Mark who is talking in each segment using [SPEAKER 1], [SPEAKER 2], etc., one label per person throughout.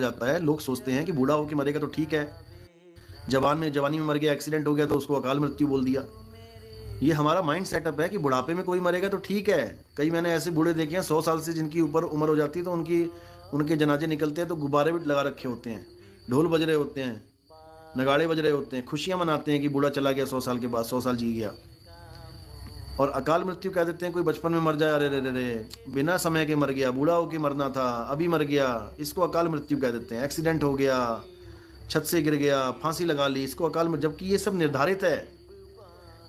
[SPEAKER 1] जाता है। लोग सोचते हैं कि बूढ़ा होके मरेगा तो ठीक है, जवानी में मर गया, एक्सीडेंट हो गया तो उसको अकाल मृत्यु बोल दिया। ये हमारा माइंड सेटअप है कि बुढ़ापे में कोई मरेगा तो ठीक है। कई मैंने ऐसे बूढ़े देखे हैं 100 साल से जिनकी ऊपर उम्र हो जाती है तो उनके जनाजे निकलते हैं तो गुब्बारे भी लगा रखे होते हैं, ढोल बज रहे होते हैं, नगाड़े बज रहे होते हैं, खुशियां मनाते हैं कि बूढ़ा चला गया 100 साल के बाद, 100 साल जी गया। और अकाल मृत्यु कह देते हैं कोई बचपन में मर जाए, अरे रे रे रे, बिना समय के मर गया, बूढ़ा होके मरना था अभी मर गया, इसको अकाल मृत्यु कह देते हैं। एक्सीडेंट हो गया, छत से गिर गया, फांसी लगा ली, इसको अकाल मृत्यु। जबकि ये सब निर्धारित है,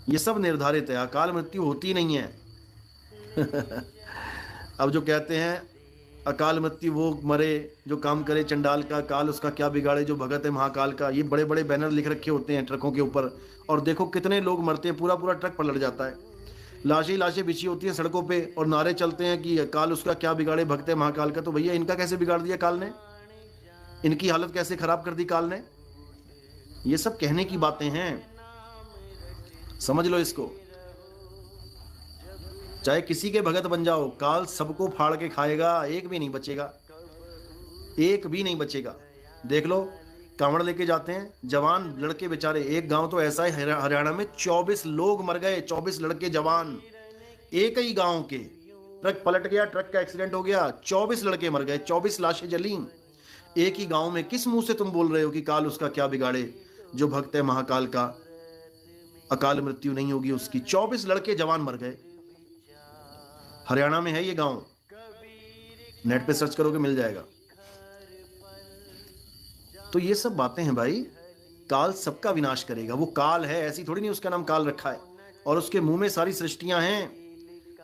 [SPEAKER 1] ये सब निर्धारित है, अकाल मृत्यु होती नहीं है। अब जो कहते हैं अकाल मृत्यु वो मरे जो काम करे चंडाल का, काल उसका क्या बिगाड़े जो भगत है महाकाल का, ये बड़े बड़े बैनर लिख रखे होते हैं ट्रकों के ऊपर। और देखो कितने लोग मरते हैं, पूरा पूरा ट्रक पलट जाता है, लाशें लाशें बिछी होती हैं सड़कों पे और नारे चलते हैं कि काल उसका क्या बिगाड़े भगत है महाकाल का। तो भैया इनका कैसे बिगाड़ दिया काल ने, इनकी हालत कैसे खराब कर दी काल ने। ये सब कहने की बातें हैं, समझ लो इसको। चाहे किसी के भगत बन जाओ, काल सबको फाड़ के खाएगा, एक भी नहीं बचेगा, एक भी नहीं बचेगा। देख लो, कांवड़ लेके जाते हैं जवान लड़के बेचारे, एक गांव तो ऐसा है हरियाणा में 24 लोग मर गए, 24 लड़के जवान एक ही गांव के। ट्रक पलट गया, ट्रक का एक्सीडेंट हो गया, 24 लड़के मर गए, 24 लाशें जली एक ही गांव में। किस मुंह से तुम बोल रहे हो कि काल उसका क्या बिगाड़े जो भक्त है महाकाल का, अकाल मृत्यु नहीं होगी उसकी। 24 लड़के जवान मर गए, हरियाणा में है ये गांव, नेट पे सर्च करोगे मिल जाएगा। तो ये सब बातें हैं भाई, काल सबका विनाश करेगा। वो काल है, ऐसी थोड़ी नहीं उसका नाम काल रखा है, और उसके मुंह में सारी सृष्टियां हैं।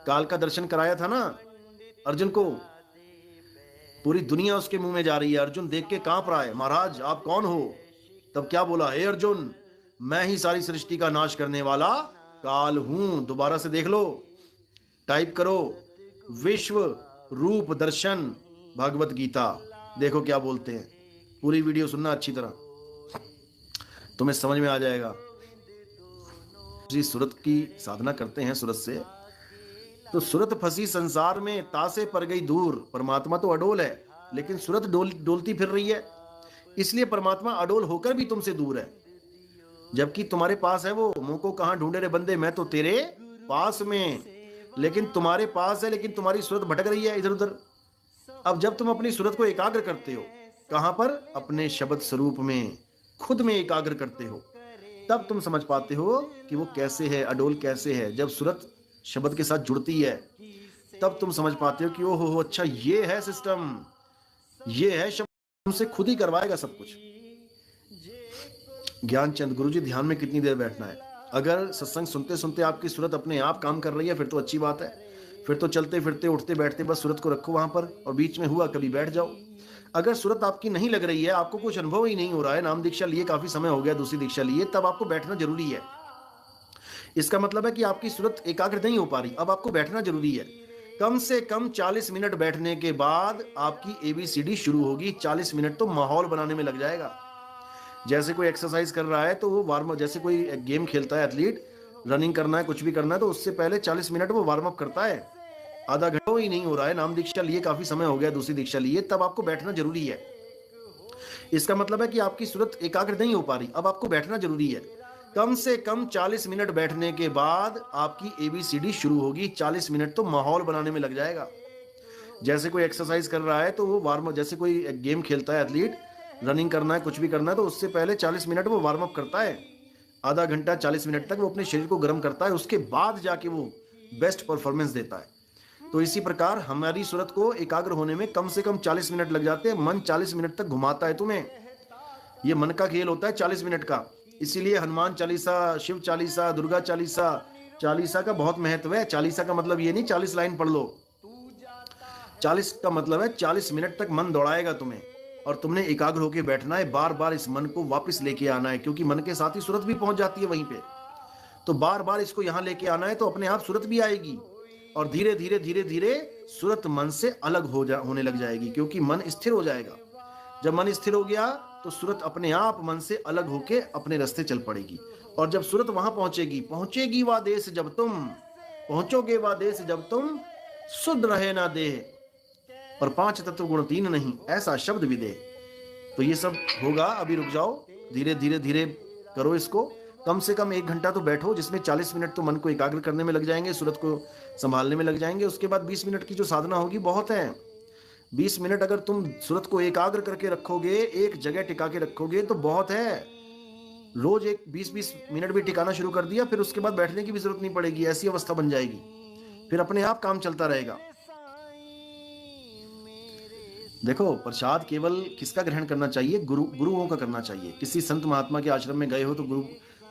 [SPEAKER 1] काल का दर्शन कराया था ना अर्जुन को, पूरी दुनिया उसके मुंह में जा रही है। अर्जुन देख के कांप रहा है, महाराज आप कौन हो? तब क्या बोला, हे अर्जुन मैं ही सारी सृष्टि का नाश करने वाला काल हूं। दोबारा से देख लो, टाइप करो विश्व रूप दर्शन भागवत गीता, देखो क्या बोलते हैं। पूरी वीडियो सुनना अच्छी तरह, तुम्हें समझ में आ जाएगा। जी सूरत की साधना करते हैं सूरत से, तो सूरत फंसी संसार में तासे पर गई दूर। परमात्मा तो अडोल है, लेकिन सूरत डोलती फिर रही है, इसलिए परमात्मा अडोल होकर भी तुमसे दूर है। जबकि तुम्हारे पास है वो। मुंह को कहां ढूंढे रे बंदे, मैं तो तेरे पास में। लेकिन तुम्हारे पास है, लेकिन तुम्हारी सूरत भटक रही है इधर उधर। अब जब तुम अपनी सूरत को एकाग्र करते हो, कहां पर? अपने शब्द स्वरूप में, खुद में एकाग्र करते हो, तब तुम समझ पाते हो कि वो कैसे है, अडोल कैसे है। जब सूरत शब्द के साथ जुड़ती है तब तुम समझ पाते हो कि ओहो अच्छा ये है सिस्टम, ये है शब्द, तुमसे खुद ही करवाएगा सब कुछ। ज्ञानचंद गुरुजी ध्यान में कितनी देर बैठना है? अगर सत्संग सुनते सुनते आपकी सूरत अपने आप काम कर रही है फिर तो अच्छी बात है, फिर तो चलते फिरते उठते बैठते बस सूरत को रखो वहां पर, और बीच में हुआ कभी बैठ जाओ। अगर सूरत आपकी नहीं लग रही है, आपको कुछ अनुभव ही नहीं हो रहा है, नाम दीक्षा लिए काफी समय हो गया, दूसरी दीक्षा लिए, तब आपको बैठना जरूरी है। इसका मतलब है कि आपकी सूरत एकाग्र नहीं हो पा रही, अब आपको बैठना जरूरी है। कम से कम 40 मिनट बैठने के बाद आपकी ABCD शुरू होगी। 40 मिनट तो माहौल बनाने में लग जाएगा। जैसे कोई एक्सरसाइज कर रहा है तो वो वार्म, जैसे कोई गेम खेलता है एथलीट, रनिंग करना है कुछ भी करना है तो उससे पहले 40 मिनट वो वार्म अप करता है। आधा घंटा ही नहीं हो रहा है, नाम दीक्षा लिए काफी समय हो गया, दूसरी दीक्षा लिए, तब आपको बैठना जरूरी है। इसका मतलब है कि आपकी सूरत एकाग्र नहीं हो पा रही, अब आपको बैठना जरूरी है। कम से कम 40 मिनट बैठने के बाद आपकी ABCD शुरू होगी। 40 मिनट तो माहौल बनाने में लग जाएगा। जैसे कोई एक्सरसाइज कर रहा है तो वो वार्म, जैसे कोई गेम खेलता है एथलीट, रनिंग करना है कुछ भी करना है तो उससे पहले 40 मिनट वो वार्म अप करता है। आधा घंटा 40 मिनट तक वो अपने शरीर को गर्म करता है, उसके बाद जाके वो बेस्ट परफॉर्मेंस देता है। तो इसी प्रकार हमारी सूरत को एकाग्र होने में कम से कम 40 मिनट लग जाते हैं। मन 40 मिनट तक घुमाता है तुम्हें, ये मन का खेल होता है 40 मिनट का। इसीलिए हनुमान चालीसा, शिव चालीसा, दुर्गा चालीसा, चालीसा का बहुत महत्व है। चालीसा का मतलब ये नहीं 40 लाइन पढ़ लो, 40 का मतलब है 40 मिनट तक मन दौड़ाएगा तुम्हें, और तुमने एकाग्र होकर बैठना है, बार बार इस मन को वापस लेके आना है, क्योंकि मन के साथ ही सूरत भी पहुंच जाती है वहीं पे। तो बार बार इसको यहां लेके आना है, तो अपने आप सूरत भी आएगी, और धीरे धीरे धीरे धीरे सूरत मन से अलग होने लग जाएगी, क्योंकि मन स्थिर हो जाएगा। जब मन स्थिर हो गया तो सूरत अपने आप मन से अलग होके अपने रास्ते चल पड़ेगी। और जब सूरत वहां पहुंचेगी वह देश जब तुम पहुंचोगे, वह देश जब तुम सुध रहे ना देह, और 5 तत्व गुण 3 नहीं, ऐसा शब्द भी दे। तो ये सब होगा, अभी रुक जाओ, धीरे धीरे धीरे करो इसको। कम से कम 1 घंटा तो बैठो, जिसमें 40 मिनट तो मन को एकाग्र करने में लग जाएंगे, सूरत को संभालने में लग जाएंगे। उसके बाद 20 मिनट की जो साधना होगी बहुत है। 20 मिनट अगर तुम सूरत को एकाग्र करके रखोगे, एक जगह टिका के रखोगे तो बहुत है। रोज एक 20-20 मिनट भी टिकाना शुरू कर दिया, फिर उसके बाद बैठने की भी जरूरत नहीं पड़ेगी, ऐसी अवस्था बन जाएगी, फिर अपने आप काम चलता रहेगा। देखो, प्रसाद केवल किसका ग्रहण करना चाहिए? गुरुओं का करना चाहिए। किसी संत महात्मा के आश्रम में गए हो तो गुरु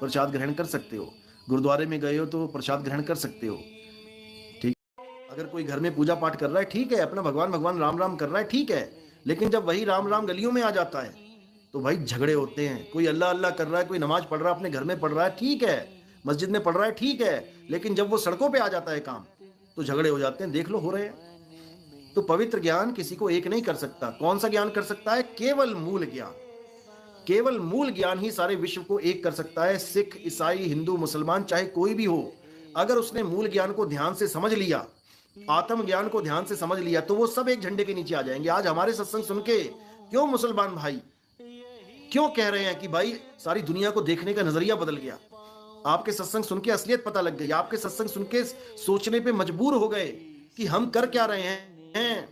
[SPEAKER 1] प्रसाद ग्रहण कर सकते हो, गुरुद्वारे में गए हो तो प्रसाद ग्रहण कर सकते हो, ठीक। अगर कोई घर में पूजा पाठ कर रहा है, ठीक है, अपना भगवान भगवान राम राम कर रहा है, ठीक है। लेकिन जब वही राम राम गलियों में आ जाता है तो भाई झगड़े होते हैं। कोई अल्लाह अल्लाह कर रहा है, कोई नमाज पढ़ रहा है, अपने घर में पढ़ रहा है, ठीक है, मस्जिद में पढ़ रहा है, ठीक है, लेकिन जब वो सड़कों पे आ जाता है काम, तो झगड़े हो जाते हैं। देख लो, हो रहे हैं। तो पवित्र ज्ञान किसी को एक नहीं कर सकता। कौन सा ज्ञान कर सकता है? केवल मूल ज्ञान। केवल मूल ज्ञान ही सारे विश्व को एक कर सकता है। सिख, ईसाई, हिंदू, मुसलमान, चाहे कोई भी हो, अगर उसने मूल ज्ञान को ध्यान से समझ लिया, आत्म ज्ञान को ध्यान से समझ लिया, तो वो सब एक झंडे के नीचे आ जाएंगे। आज हमारे सत्संग सुन के क्यों मुसलमान भाई क्यों कह रहे हैं कि भाई सारी दुनिया को देखने का नजरिया बदल गया? आपके सत्संग सुन के असलियत पता लग गई। आपके सत्संग सुन के सोचने पे मजबूर हो गए कि हम कर क्या रहे हैं।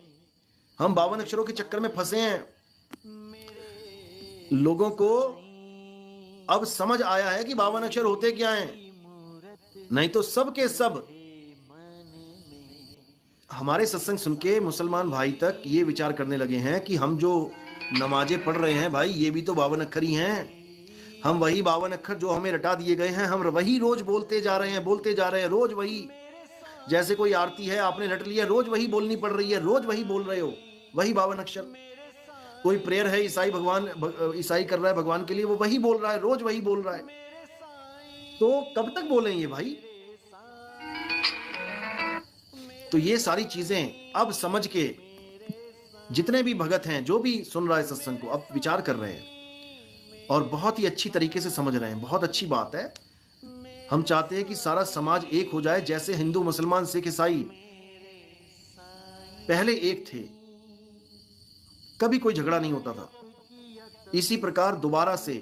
[SPEAKER 1] हम 52 अक्षरों के चक्कर में फंसे हैं। लोगों को अब समझ आया है कि 52 अक्षर होते क्या हैं। नहीं तो सब के सब हमारे सत्संग सुन के मुसलमान भाई तक ये विचार करने लगे हैं कि हम जो नमाजें पढ़ रहे हैं भाई, ये भी तो 52 अक्षर ही हैं। हम वही 52 अक्षर जो हमें रटा दिए गए हैं, हम वही रोज बोलते जा रहे हैं, बोलते जा रहे हैं, रोज वही। जैसे कोई आरती है, आपने रट लिया, रोज वही बोलनी पड़ रही है, रोज वही बोल रहे हो, वही 52 अक्षर। कोई प्रेयर है, ईसाई कर रहा है भगवान के लिए, वो वही बोल रहा है, रोज वही बोल रहा है। तो कब तक बोलेंगे भाई? तो ये सारी चीजें अब समझ के जितने भी भगत हैं, जो भी सुन रहा है सत्संग को, अब विचार कर रहे हैं और बहुत ही अच्छी तरीके से समझ रहे हैं। बहुत अच्छी बात है। हम चाहते हैं कि सारा समाज एक हो जाए, जैसे हिंदू, मुसलमान, सिख, ईसाई पहले एक थे, कभी कोई झगड़ा नहीं होता था। इसी प्रकार दोबारा से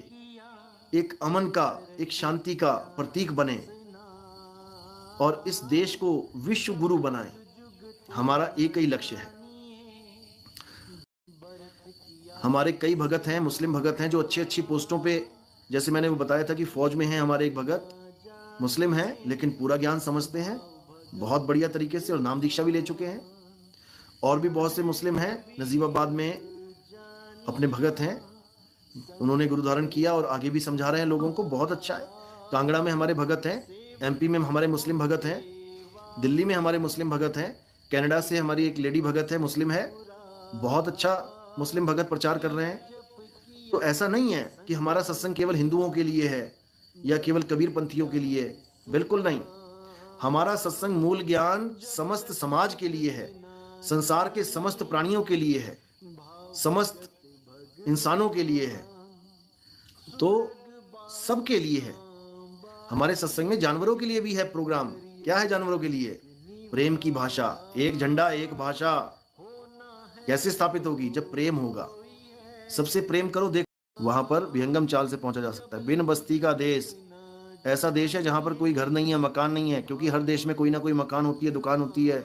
[SPEAKER 1] एक अमन का, एक शांति का प्रतीक बने और इस देश को विश्व गुरु बनाए। हमारा एक ही लक्ष्य है। हमारे कई भगत हैं, मुस्लिम भगत हैं, जो अच्छी अच्छी पोस्टों पे, जैसे मैंने वो बताया था कि फौज में हैं हमारे एक भगत, मुस्लिम हैं लेकिन पूरा ज्ञान समझते हैं बहुत बढ़िया तरीके से, और नाम दीक्षा भी ले चुके हैं। और भी बहुत से मुस्लिम हैं, नजीबाबाद में अपने भगत हैं, उन्होंने गुरु धारण किया और आगे भी समझा रहे हैं लोगों को, बहुत अच्छा है। कांगड़ा में हमारे भगत हैं, एमपी में हमारे मुस्लिम भगत हैं, दिल्ली में हमारे मुस्लिम भगत हैं, कनाडा से हमारी एक लेडी भगत है, मुस्लिम है, बहुत अच्छा मुस्लिम भगत प्रचार कर रहे हैं। तो ऐसा नहीं है कि हमारा सत्संग केवल हिंदुओं के लिए है या केवल कबीर पंथियों के लिए, बिल्कुल नहीं। हमारा सत्संग मूल ज्ञान समस्त समाज के लिए है, संसार के समस्त प्राणियों के लिए है, समस्त इंसानों के लिए है, तो सबके लिए है। हमारे सत्संग में जानवरों के लिए भी है प्रोग्राम। क्या है जानवरों के लिए? प्रेम की भाषा, एक झंडा एक भाषा कैसे स्थापित होगी? जब प्रेम होगा। सबसे प्रेम करो, देख वहां पर विहंगम चाल से पहुंचा जा सकता है। बिन बस्ती का देश ऐसा देश है जहां पर कोई घर नहीं है, मकान नहीं है, क्योंकि हर देश में कोई ना कोई मकान होती है, दुकान होती है।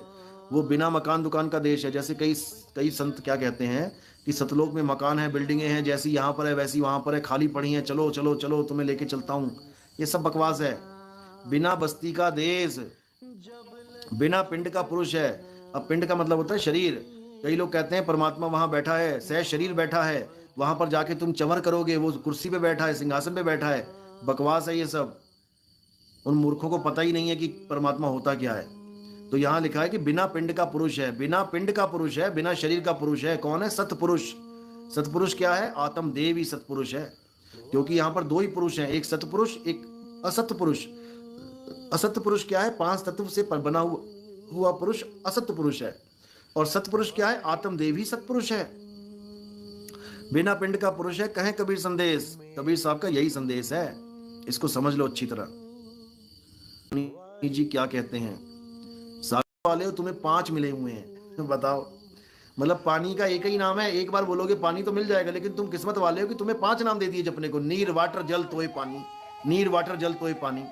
[SPEAKER 1] वो बिना मकान दुकान का देश है। जैसे कई संत क्या कहते हैं कि सतलोक में मकान है, बिल्डिंगें हैं, जैसी यहाँ पर है वैसी वहां पर है, खाली पड़ी है, चलो चलो चलो तुम्हें लेके चलता हूँ। ये सब बकवास है। बिना बस्ती का देश, बिना पिंड का पुरुष है। अब पिंड का मतलब होता है शरीर। कई लोग कहते हैं परमात्मा वहां बैठा है, सह शरीर बैठा है, वहां पर जाके तुम चंवर करोगे, वो कुर्सी पे बैठा है, सिंहासन पे बैठा है। बकवास है ये सब। उन मूर्खों को पता ही नहीं है कि परमात्मा होता क्या है। तो यहाँ लिखा है कि बिना पिंड का पुरुष है, बिना पिंड का पुरुष है, बिना शरीर का पुरुष है। कौन है? सतपुरुष। सतपुरुष क्या है? आत्म देव ही सतपुरुष है। क्योंकि यहाँ पर दो ही पुरुष हैं, एक सतपुरुष एक असत पुरुष। असत पुरुष क्या है? 5 तत्व से बना हुआ पुरुष असत पुरुष है। और सतपुरुष क्या है? आत्मदेव ही सतपुरुष है। बिना पिंड का पुरुष है। कहें कबीर संदेश, कबीर साहब का यही संदेश है। इसको समझ लो अच्छी तरह। जी क्या कहते हैं? सागर वाले हो, तुम्हें 5 मिले हुए हैं, बताओ। मतलब पानी का एक ही नाम है, एक बार बोलोगे पानी तो मिल जाएगा, लेकिन तुम किस्मत वाले हो कि तुम्हें 5 नाम दे दिए जपने को, नीर वाटर जल तोय पानी, नीर वाटर जल तोय पानी।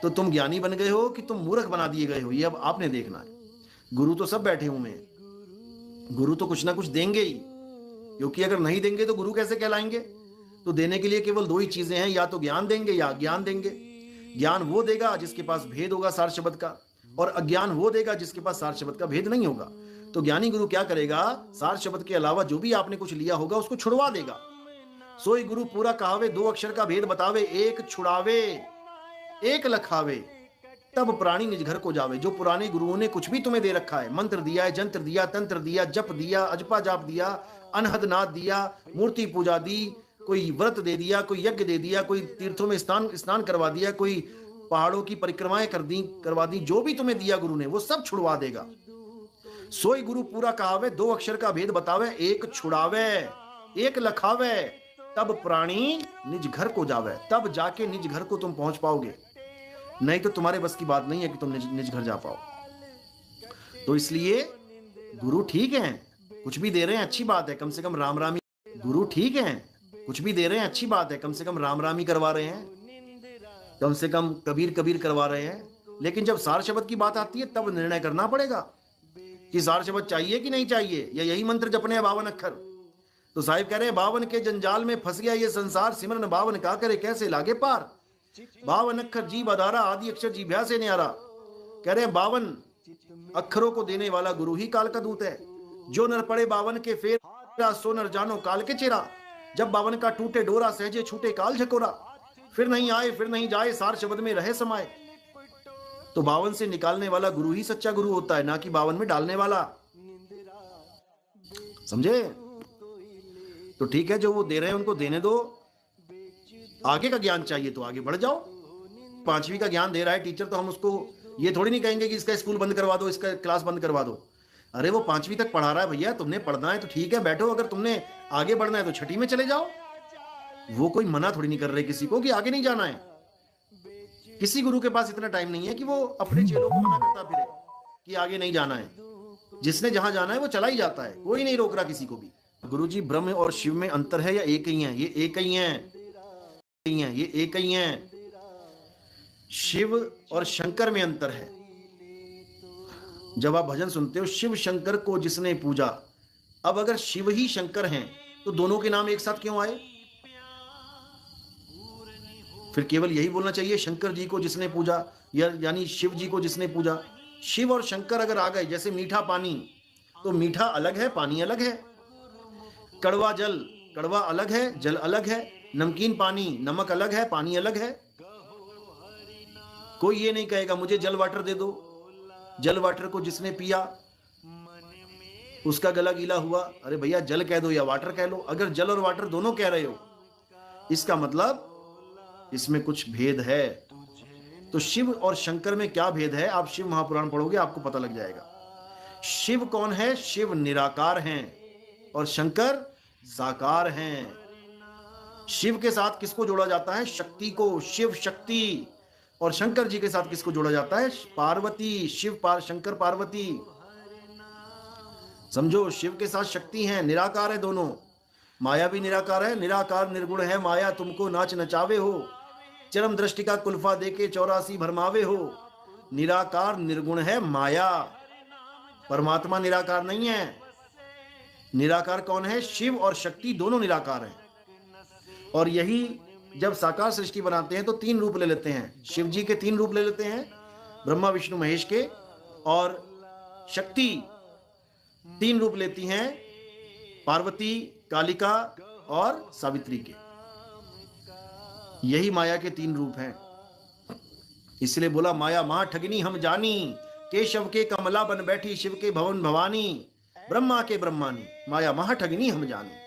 [SPEAKER 1] तो तुम ज्ञानी बन गए हो कि तुम मूर्ख बना दिए गए हो, ये अब आपने देखना है। गुरु तो सब बैठे हुए हैं, गुरु तो कुछ ना कुछ देंगे ही, क्योंकि अगर नहीं देंगे तो गुरु कैसे कहलाएंगे। तो देने के लिए केवल 2 ही चीजें हैं, या तो ज्ञान देंगे या अज्ञान देंगे। ज्ञान वो देगा जिसके पास भेद होगा सार शब्द का, और अज्ञान वो देगा जिसके पास सार शब्द का भेद नहीं होगा। तो ज्ञानी गुरु क्या करेगा, सार शब्द के अलावा जो भी आपने कुछ लिया होगा उसको छुड़वा देगा। सोई गुरु पूरा कहावे, 2 अक्षर का भेद बतावे, एक छुड़ावे एक लखावे, तब प्राणी निज घर को जावे। जो पुराने गुरुओं ने कुछ भी तुम्हें दे रखा है, मंत्र दिया है, जंत्र दिया, तंत्र दिया, जप दिया, अजपा जाप दिया, अनहद नाद दिया, मूर्ति पूजा दी, कोई व्रत दे दिया, कोई यज्ञ दे दिया, कोई तीर्थों में स्नान करवा दिया, कोई पहाड़ों की परिक्रमाएं करवा दी, जो भी तुम्हें दिया गुरु ने वो सब छुड़वा देगा। सोई गुरु पूरा कहावे, 2 अक्षर का भेद बतावे, एक छुड़ावे एक लखावे, तब प्राणी निज घर को जावे। तब जाके निज घर को तुम पहुंच पाओगे, नहीं तो तुम्हारे बस की बात नहीं है कि तुम निज घर जा पाओ। तो इसलिए गुरु ठीक है, कुछ भी दे रहे हैं अच्छी बात है, कम से कम राम राम ही। गुरु ठीक है, कुछ भी दे रहे हैं अच्छी बात है, कम से कम राम राम ही करवा रहे हैं, कम से कम कबीर कबीर करवा रहे हैं। लेकिन जब सार शब्द की बात आती है तब निर्णय करना पड़ेगा कि सार शब्द चाहिए कि नहीं चाहिए, या यही मंत्र जपने हैं 52 अक्षर। तो साहिब कह रहे हैं 52 के जंजाल में फंस गया ये संसार, सिमरन 52 का करे कैसे लागे पार। 52 अक्षर जीव अधारा, आदि अक्षर जीभ्या से न्यारा। कह रहे हैं 52 अक्षरों को देने वाला गुरु ही काल का दूत है। जो नर पड़े 52 के फेरा, सो नर जानो काल के चेहरा। जब 52 का टूटे डोरा, सहजे छूटे काल झकोरा। फिर नहीं आए फिर नहीं जाए, सार शब्द में रहे समाये। तो 52 से निकालने वाला गुरु ही सच्चा गुरु होता है, ना कि 52 में डालने वाला। समझे? तो ठीक है, जो वो दे रहे हैं उनको देने दो। आगे का ज्ञान चाहिए तो आगे बढ़ जाओ। 5वीं का ज्ञान दे रहा है टीचर, तो हम उसको ये थोड़ी नहीं कहेंगे कि इसका स्कूल बंद करवा दो, इसका क्लास बंद करवा दो। अरे वो 5वीं तक पढ़ा रहा है भैया, तुमने पढ़ना है तो ठीक है बैठो, अगर तुमने आगे बढ़ना है तो 6ठी में चले जाओ। वो कोई मना थोड़ी नहीं कर रहे किसी को कि आगे नहीं जाना है। किसी गुरु के पास इतना टाइम नहीं है कि वो अपने चेलों को मना करता फिरे कि आगे नहीं जाना है। जिसने जहां जाना है वो चला ही जाता है, कोई नहीं रोक रहा किसी को भी। गुरुजी, ब्रह्म और शिव में अंतर है या एक ही है? ये एक ही है, ये एक ही है। शिव और शंकर में अंतर है। जब आप भजन सुनते हो, शिव शंकर को जिसने पूजा। अब अगर शिव ही शंकर हैं तो दोनों के नाम एक साथ क्यों आए? फिर केवल यही बोलना चाहिए शंकर जी को जिसने पूजा, यानी शिव जी को जिसने पूजा। शिव और शंकर अगर आ गए, जैसे मीठा पानी, तो मीठा अलग है, पानी अलग है। कड़वा जल, कड़वा अलग है, जल अलग है। नमकीन पानी, नमक अलग है, पानी अलग है। कोई ये नहीं कहेगा मुझे जल वाटर दे दो। जल वाटर को जिसने पिया उसका गला गीला हुआ। अरे भैया, जल कह दो या वाटर कह लो। अगर जल और वाटर दोनों कह रहे हो, इसका मतलब इसमें कुछ भेद है। तो शिव और शंकर में क्या भेद है? आप शिव महापुराण पढ़ोगे आपको पता लग जाएगा। शिव कौन है? शिव निराकार हैं और शंकर साकार हैं। शिव के साथ किसको जोड़ा जाता है? शक्ति को, शिव शक्ति। और शंकर जी के साथ किसको जोड़ा जाता है? पार्वती। शंकर पार्वती। समझो, शिव के साथ शक्ति है, निराकार है दोनों। माया भी निराकार है, निराकार निर्गुण है माया, तुमको नाच नचावे हो। चरम दृष्टि का कुल्फा देके 84 भरमावे हो। निराकार निर्गुण है माया, परमात्मा निराकार नहीं है। निराकार कौन है? शिव और शक्ति दोनों निराकार हैं। और यही जब साकार सृष्टि बनाते हैं तो 3 रूप ले लेते हैं। शिव जी के 3 रूप ले लेते हैं, ब्रह्मा विष्णु महेश के। और शक्ति 3 रूप लेती हैं, पार्वती, कालिका और सावित्री के। यही माया के 3 रूप हैं। इसलिए बोला माया महा ठगिनी हम जानी, केशव के कमला बन बैठी शिव के भवन भवानी, ब्रह्मा के ब्रह्मानी, माया महा ठगिनी हम जानी।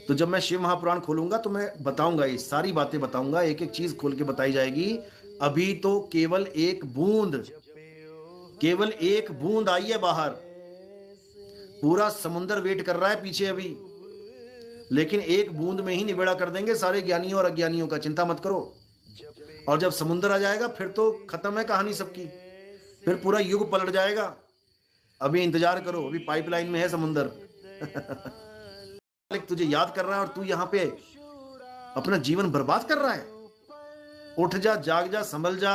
[SPEAKER 1] तो जब मैं शिव महापुराण खोलूंगा तो मैं बताऊंगा, ये सारी बातें बताऊंगा, एक एक चीज खोल के बताई जाएगी। अभी तो केवल एक बूंद आई है बाहर, पूरा समुद्र वेट कर रहा है पीछे अभी। लेकिन एक बूंद में ही निबेड़ा कर देंगे सारे ज्ञानियों और अज्ञानियों का, चिंता मत करो। और जब समुद्र आ जाएगा फिर तो खत्म है कहानी सबकी, फिर पूरा युग पलट जाएगा। अभी इंतजार करो, अभी पाइपलाइन में है समुंदर। तुझे याद कर रहा है और तू यहाँ पे अपना जीवन बर्बाद कर रहा है। उठ जा, जाग जा, संभल जा,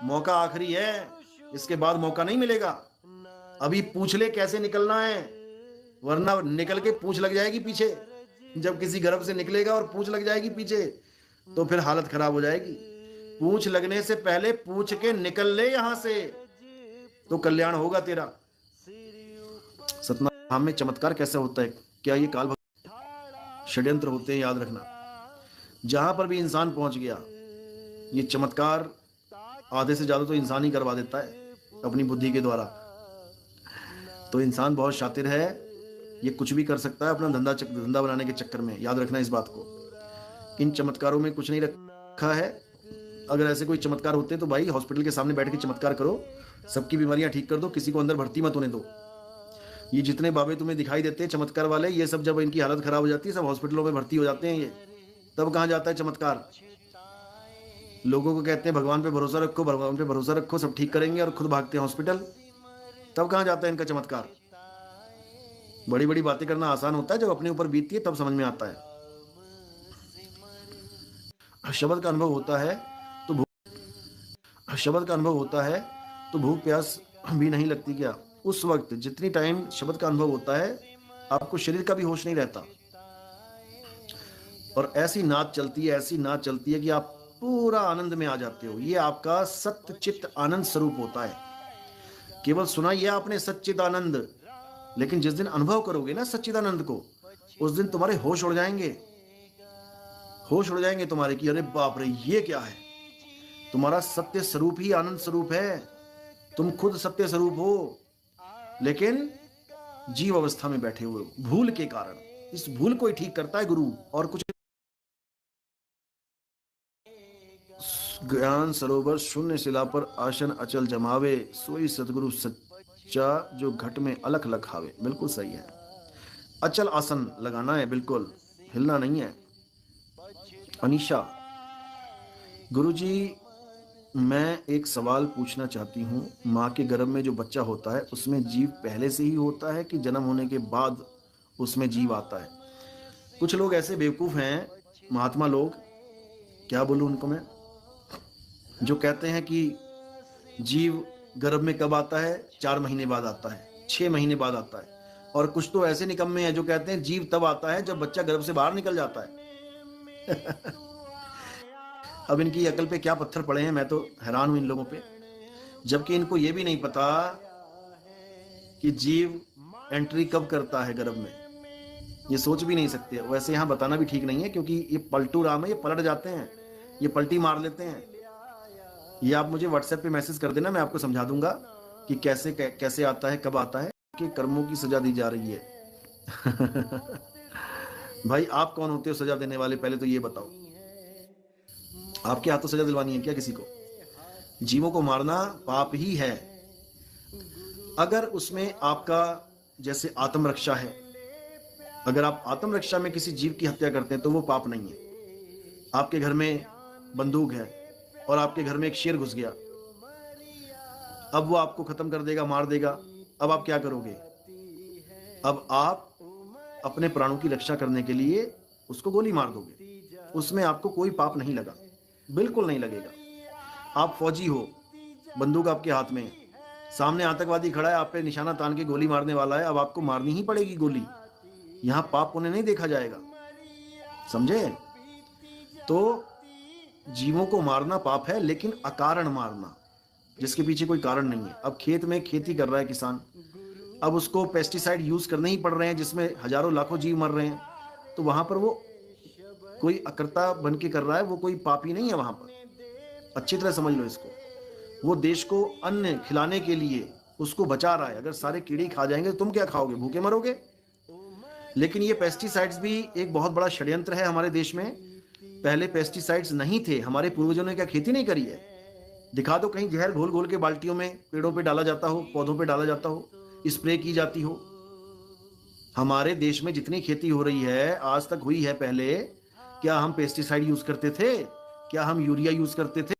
[SPEAKER 1] मौका आखिरी है, इसके बाद मौका नहीं मिलेगा। अभी पूछ ले कैसे निकलना है, वरना निकल के पूछ लग जाएगी पीछे। जब किसी गर्भ से निकलेगा और पूछ लग जाएगी पीछे तो फिर हालत खराब हो जाएगी। पूछ लगने से पहले पूछ के निकल ले यहां से, तो कल्याण होगा तेरा। सतनाम में चमत्कार कैसे होता है? क्या ये काल षड्यंत्र होते हैं? याद रखना, जहां पर भी इंसान पहुंच गया, ये चमत्कार आधे से ज्यादा तो इंसान ही करवा देता है अपनी बुद्धि के द्वारा। तो इंसान बहुत शातिर है, ये कुछ भी कर सकता है अपना धंधा बनाने के चक्कर में। याद रखना इस बात को। इन चमत्कारों में कुछ नहीं रखा है। अगर ऐसे कोई चमत्कार होते तो भाई हॉस्पिटल के सामने बैठ के चमत्कार करो, सबकी बीमारियां ठीक कर दो, किसी को अंदर भर्ती मत होने दो। ये जितने बाबे तुम्हें दिखाई देते हैं चमत्कार वाले, ये सब जब इनकी हालत खराब हो जाती है सब हॉस्पिटलों में भर्ती हो जाते हैं। ये तब कहाँ जाता है चमत्कार? लोगों को कहते हैं भगवान पे भरोसा रखो, भगवान पे भरोसा रखो, सब ठीक करेंगे, और खुद भागते हैं हॉस्पिटल। तब कहाँ जाता है इनका चमत्कार? बड़ी बड़ी बातें करना आसान होता है, जब अपने ऊपर बीतती है तब समझ में आता है। शब्द का अनुभव होता है तो भूख प्यास भी नहीं लगती क्या? उस वक्त जितनी टाइम शब्द का अनुभव होता है आपको शरीर का भी होश नहीं रहता, और ऐसी नाच चलती है कि आप पूरा आनंद में आ जाते हो। ये आपका सत्य चित्त आनंद स्वरूप होता है। केवल सुना ये आपने सच्चित आनंद, लेकिन जिस दिन अनुभव करोगे ना सच्चिदानंद को, उस दिन तुम्हारे होश उड़ जाएंगे। होश उड़ जाएंगे तुम्हारे कि अरे बाप रे ये क्या है। तुम्हारा सत्य स्वरूप ही आनंद स्वरूप है, तुम खुद सत्य स्वरूप हो, लेकिन जीव अवस्था में बैठे हुए हो भूल के कारण। इस भूल को ही ठीक करता है गुरु, और कुछ। ज्ञान सरोवर शून्य शिला पर आसन अचल जमावे, सोई सतगुरु सच्चा जो घट में अलख लखावे। बिल्कुल सही है, अचल आसन लगाना है, बिल्कुल हिलना नहीं है। अनीशा, गुरुजी मैं एक सवाल पूछना चाहती हूँ। माँ के गर्भ में जो बच्चा होता है उसमें जीव पहले से ही होता है कि जन्म होने के बाद उसमें जीव आता है? कुछ लोग ऐसे बेवकूफ़ हैं, महात्मा लोग, क्या बोलूँ उनको मैं, जो कहते हैं कि जीव गर्भ में कब आता है? 4 महीने बाद आता है, 6 महीने बाद आता है। और कुछ तो ऐसे निकम्मे हैं जो कहते हैं जीव तब आता है जब बच्चा गर्भ से बाहर निकल जाता है। अब इनकी अकल पे क्या पत्थर पड़े हैं, मैं तो हैरान हूं इन लोगों पे। जबकि इनको ये भी नहीं पता कि जीव एंट्री कब करता है गर्भ में, ये सोच भी नहीं सकते। वैसे यहाँ बताना भी ठीक नहीं है, क्योंकि ये पलटू राम है, ये पलट जाते हैं, ये पलटी मार लेते हैं। ये आप मुझे व्हाट्सएप पे मैसेज कर देना, मैं आपको समझा दूंगा कि कैसे आता है, कब आता है, कि कर्मों की सजा दी जा रही है। भाई आप कौन होते हो सजा देने वाले? पहले तो ये बताओ, आपके हाथों सजा दिलवानी है क्या किसी को? जीवों को मारना पाप ही है। अगर उसमें आपका जैसे आत्मरक्षा है, अगर आप आत्मरक्षा में किसी जीव की हत्या करते हैं तो वो पाप नहीं है। आपके घर में बंदूक है और आपके घर में एक शेर घुस गया, अब वो आपको खत्म कर देगा, मार देगा। अब आप क्या करोगे? अब आप अपने प्राणों की रक्षा करने के लिए उसको गोली मार दोगे। उसमें आपको कोई पाप नहीं लगा, बिल्कुल नहीं लगेगा। आप फौजी हो, बंदूक आपके हाथ में, सामने आतंकवादी खड़ा है, आप पे निशाना तान के गोली मारने वाला है, अब आपको मारनी ही पड़ेगी गोली। यहां पाप पुण्य नहीं देखा जाएगा, समझे? तो जीवों को मारना पाप है, लेकिन अकारण मारना, जिसके पीछे कोई कारण नहीं है। अब खेत में खेती कर रहा है किसान, अब उसको पेस्टिसाइड यूज करने ही पड़ रहे हैं जिसमें हजारों लाखों जीव मर रहे हैं, तो वहां पर वो कोई अकर्ता बन के कर रहा है, वो कोई पापी नहीं है वहां पर। अच्छी तरह समझ लो इसको। वो देश को अन्न खिलाने के लिए उसको बचा रहा है। अगर सारे कीड़े खा जाएंगे तो तुम क्या खाओगे? भूखे मरोगे। लेकिन ये पेस्टिसाइड्स भी एक बहुत बड़ा षड्यंत्र है हमारे देश में। पहले पेस्टिसाइड्स नहीं थे, हमारे पूर्वजों ने क्या खेती नहीं करी है? दिखा दो कहीं जहर घोल घोल के बाल्टियों में पेड़ों पे डाला जाता हो, पौधों पे डाला जाता हो, स्प्रे की जाती हो। हमारे देश में जितनी खेती हो रही है आज तक हुई है पहले? क्या हम पेस्टिसाइड यूज करते थे? क्या हम यूरिया यूज करते थे?